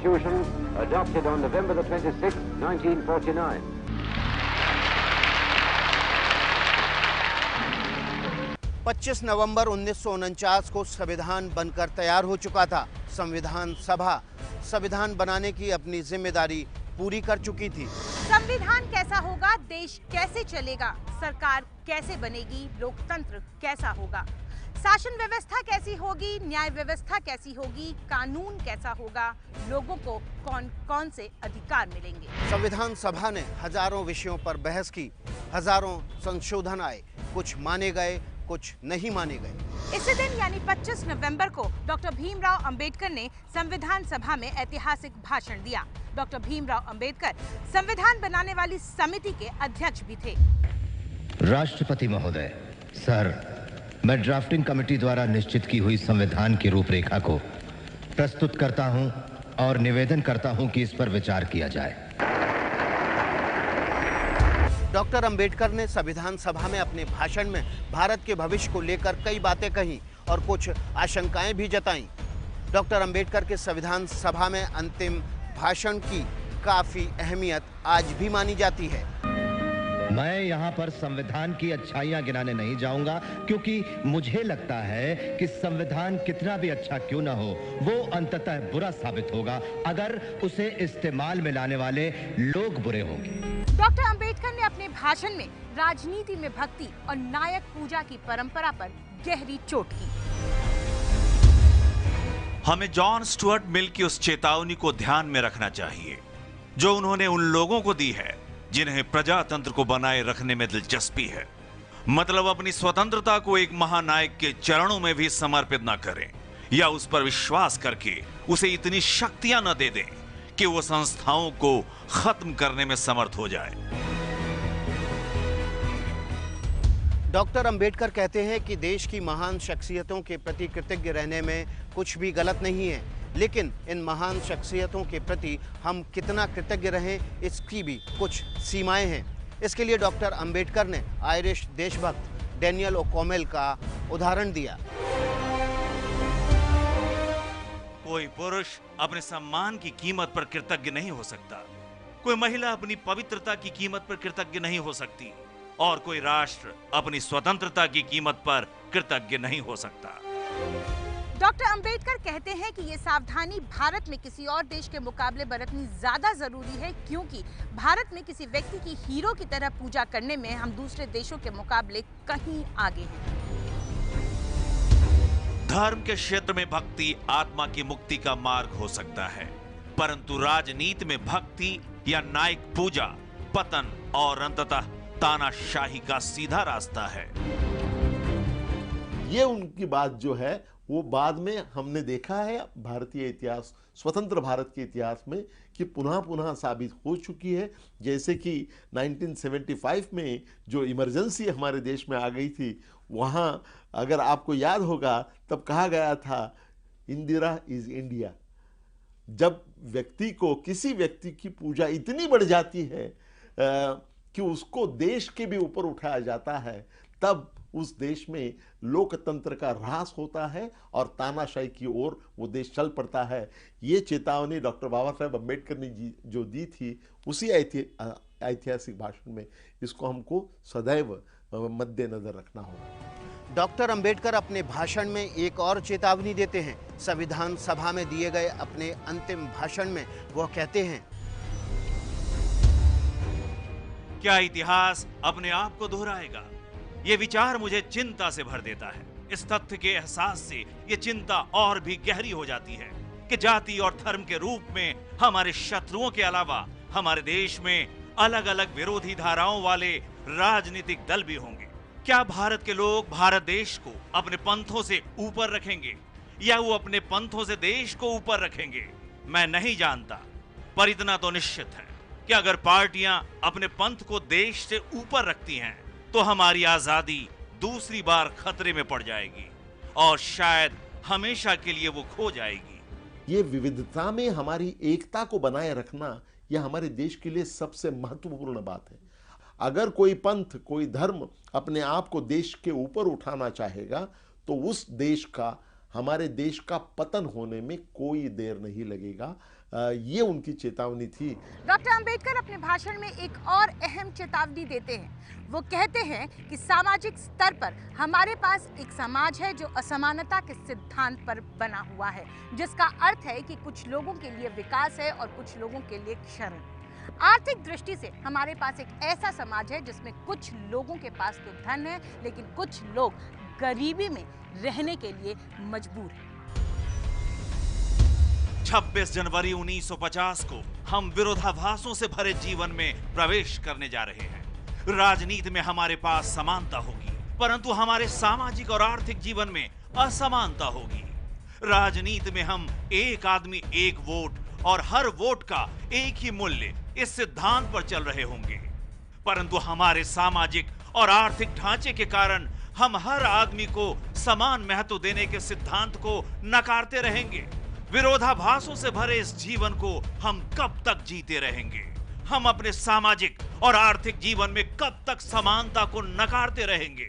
Constitution adopted on November the 26th, 1949. पच्चीस नवंबर 1949 को संविधान बनकर तैयार हो चुका था। संविधान सभा संविधान बनाने की अपनी जिम्मेदारी पूरी कर चुकी थी। संविधान कैसा होगा, देश कैसे चलेगा, सरकार कैसे बनेगी, लोकतंत्र कैसा होगा, शासन व्यवस्था कैसी होगी, न्याय व्यवस्था कैसी होगी, कानून कैसा होगा, लोगों को कौन कौन से अधिकार मिलेंगे। संविधान सभा ने हजारों विषयों पर बहस की, हजारों संशोधन आए, कुछ माने गए, कुछ नहीं माने गए। इसी दिन यानी 25 नवंबर को डॉक्टर भीमराव अंबेडकर ने संविधान सभा में ऐतिहासिक भाषण दिया। डॉक्टर भीमराव अंबेडकर संविधान बनाने वाली समिति के अध्यक्ष भी थे। राष्ट्रपति महोदय, सर, मैं ड्राफ्टिंग कमेटी द्वारा निश्चित की हुई संविधान की रूपरेखा को प्रस्तुत करता हूं और निवेदन करता हूं कि इस पर विचार किया जाए। डॉक्टर अंबेडकर ने संविधान सभा में अपने भाषण में भारत के भविष्य को लेकर कई बातें कही और कुछ आशंकाएं भी जताईं। डॉक्टर अंबेडकर के संविधान सभा में अंतिम भाषण की काफी अहमियत आज भी मानी जाती है। मैं यहाँ पर संविधान की अच्छाइयाँ गिनाने नहीं जाऊंगा, क्योंकि मुझे लगता है कि संविधान कितना भी अच्छा क्यों ना हो, वो अंततः बुरा साबित होगा अगर उसे इस्तेमाल में लाने वाले लोग बुरे होंगे। डॉक्टर अंबेडकर ने अपने भाषण में राजनीति में भक्ति और नायक पूजा की परंपरा पर गहरी चोट की। हमें जॉन स्टुअर्ट मिल की उस चेतावनी को ध्यान में रखना चाहिए जो उन्होंने उन लोगों को दी है जिन्हें प्रजातंत्र को बनाए रखने में दिलचस्पी है। मतलब अपनी स्वतंत्रता को एक महानायक के चरणों में भी समर्पित न करें या उस पर विश्वास करके उसे इतनी शक्तियां न दे दें कि वो संस्थाओं को खत्म करने में समर्थ हो जाए। डॉक्टर अंबेडकर कहते हैं कि देश की महान शख्सियतों के प्रति कृतज्ञ रहने में कुछ भी गलत नहीं है, लेकिन इन महान शख्सियतों के प्रति हम कितना कृतज्ञ रहें इसकी भी कुछ सीमाएं हैं। इसके लिए डॉक्टर अंबेडकर ने आयरिश देशभक्त डैनियल ओकॉमेल का उदाहरण दिया। कोई पुरुष अपने सम्मान की कीमत पर कृतज्ञ नहीं हो सकता, कोई महिला अपनी पवित्रता की कीमत पर कृतज्ञ नहीं हो सकती और कोई राष्ट्र अपनी स्वतंत्रता की कीमत पर कृतज्ञ नहीं हो सकता। डॉक्टर अंबेडकर कहते हैं कि ये सावधानी भारत में किसी और देश के मुकाबले बरतनी ज्यादा जरूरी है, क्योंकि भारत में किसी व्यक्ति की हीरो की तरह पूजा करने में हम दूसरे देशों के मुकाबले कहीं आगे हैं। धर्म के क्षेत्र में भक्ति आत्मा की मुक्ति का मार्ग हो सकता है, परंतु राजनीति में भक्ति या नायक पूजा पतन और अंततः तानाशाही का सीधा रास्ता है। ये उनकी बात जो है वो बाद में हमने देखा है भारतीय इतिहास, स्वतंत्र भारत के इतिहास में कि पुनः पुनः साबित हो चुकी है। जैसे कि 1975 में जो इमरजेंसी हमारे देश में आ गई थी, वहाँ अगर आपको याद होगा तब कहा गया था इंदिरा इज इंडिया। जब व्यक्ति को किसी व्यक्ति की पूजा इतनी बढ़ जाती है कि उसको देश के भी ऊपर उठाया जाता है, तब उस देश में लोकतंत्र का ह्रास होता है और तानाशाही की ओर वो देश चल पड़ता है। ये चेतावनी डॉक्टर बाबा साहेब अम्बेडकर ने जो दी थी उसी ऐतिहासिक भाषण में, इसको हमको सदैव मद्देनजर रखना होगा। डॉक्टर अंबेडकर अपने भाषण में एक और चेतावनी देते हैं। संविधान सभा में दिए गए अपने अंतिम भाषण में वह कहते हैं, क्या इतिहास अपने आप को दोहराएगा? ये विचार मुझे चिंता से भर देता है। इस तथ्य के एहसास से ये चिंता और भी गहरी हो जाती है कि जाति और धर्म के रूप में हमारे शत्रुओं के अलावा हमारे देश में अलग अलग विरोधी धाराओं वाले राजनीतिक दल भी होंगे। क्या भारत के लोग भारत देश को अपने पंथों से ऊपर रखेंगे या वो अपने पंथों से देश को ऊपर रखेंगे? मैं नहीं जानता, पर इतना तो निश्चित है कि अगर पार्टियां अपने पंथ को देश से ऊपर रखती हैं तो हमारी आजादी दूसरी बार खतरे में पड़ जाएगी और शायद हमेशा के लिए वो खो जाएगी। ये विविधता में हमारी एकता को बनाए रखना यह हमारे देश के लिए सबसे महत्वपूर्ण बात है। अगर कोई पंथ, कोई धर्म अपने आप को देश के ऊपर उठाना चाहेगा तो उस देश का हमारे देश का पतन होने में कोई देर नहीं लगेगा। ये उनकी चेतावनी थी। डॉक्टर अंबेडकर अपने भाषण में एक और अहम चेतावनी देते हैं। वो कहते हैं कि सामाजिक स्तर पर हमारे पास एक समाज है जो असमानता के सिद्धांत पर बना हुआ है, जिसका अर्थ है कि कुछ लोगों के लिए विकास है और कुछ लोगों के लिए क्षरण। आर्थिक दृष्टि से हमारे पास एक ऐसा समाज है जिसमें कुछ लोगों के पास तो धन है, लेकिन कुछ लोग गरीबी में रहने के लिए मजबूर हैं। 26 जनवरी 1950 को हम विरोधाभासों से भरे जीवन में प्रवेश करने जा रहे हैं। राजनीति में हमारे पास समानता होगी, परंतु हमारे सामाजिक और आर्थिक जीवन में असमानता होगी। राजनीति में हम एक आदमी एक वोट और हर वोट का एक ही मूल्य इस सिद्धांत पर चल रहे होंगे, परंतु हमारे सामाजिक और आर्थिक ढांचे के कारण हम हर आदमी को समान महत्व देने के सिद्धांत को नकारते रहेंगे। विरोधाभासों से भरे इस जीवन को हम कब तक जीते रहेंगे? हम अपने सामाजिक और आर्थिक जीवन में कब तक समानता को नकारते रहेंगे?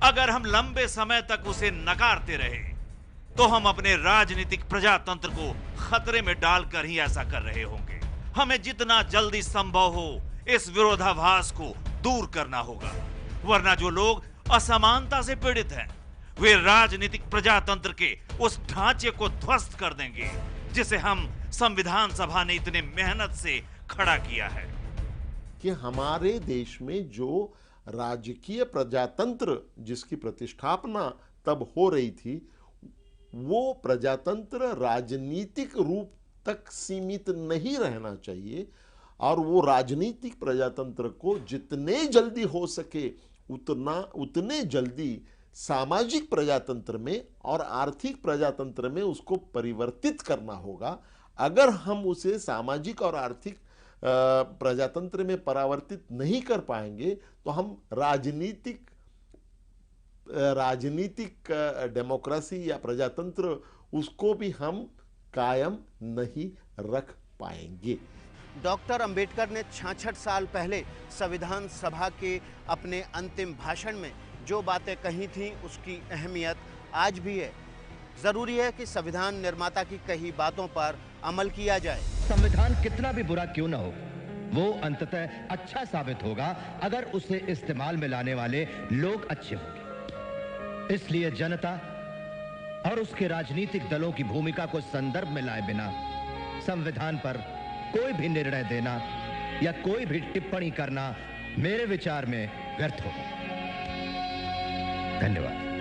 अगर हम लंबे समय तक उसे नकारते रहे तो हम अपने राजनीतिक प्रजातंत्र को खतरे में डालकर ही ऐसा कर रहे होंगे। हमें जितना जल्दी संभव हो इस विरोधाभास को दूर करना होगा, वरना जो लोग असमानता से पीड़ित हैं वे राजनीतिक प्रजातंत्र के उस ढांचे को ध्वस्त कर देंगे जिसे हम संविधान सभा ने इतने मेहनत से खड़ा किया है। कि हमारे देश में जो राजकीय प्रजातंत्र जिसकी प्रतिष्ठापना तब हो रही थी, वो प्रजातंत्र राजनीतिक रूप तक सीमित नहीं रहना चाहिए और वो राजनीतिक प्रजातंत्र को जितने जल्दी हो सके उतने जल्दी सामाजिक प्रजातंत्र में और आर्थिक प्रजातंत्र में उसको परिवर्तित करना होगा। अगर हम उसे सामाजिक और आर्थिक प्रजातंत्र में परावर्तित नहीं कर पाएंगे तो हम राजनीतिक डेमोक्रेसी या प्रजातंत्र उसको भी हम कायम नहीं रख पाएंगे। डॉक्टर अंबेडकर ने 66 साल पहले संविधान सभा के अपने अंतिम भाषण में जो बातें कही थीं उसकी अहमियत आज भी है। जरूरी है कि संविधान निर्माता की कही बातों पर अमल किया जाए। संविधान कितना भी बुरा क्यों ना हो, वो अंततः अच्छा साबित होगा अगर उसे इस्तेमाल में लाने वाले लोग अच्छे होंगे। इसलिए जनता और उसके राजनीतिक दलों की भूमिका को संदर्भ में लाए बिना संविधान पर कोई भी निर्णय देना या कोई भी टिप्पणी करना मेरे विचार में व्यर्थ होगा। धन्यवाद।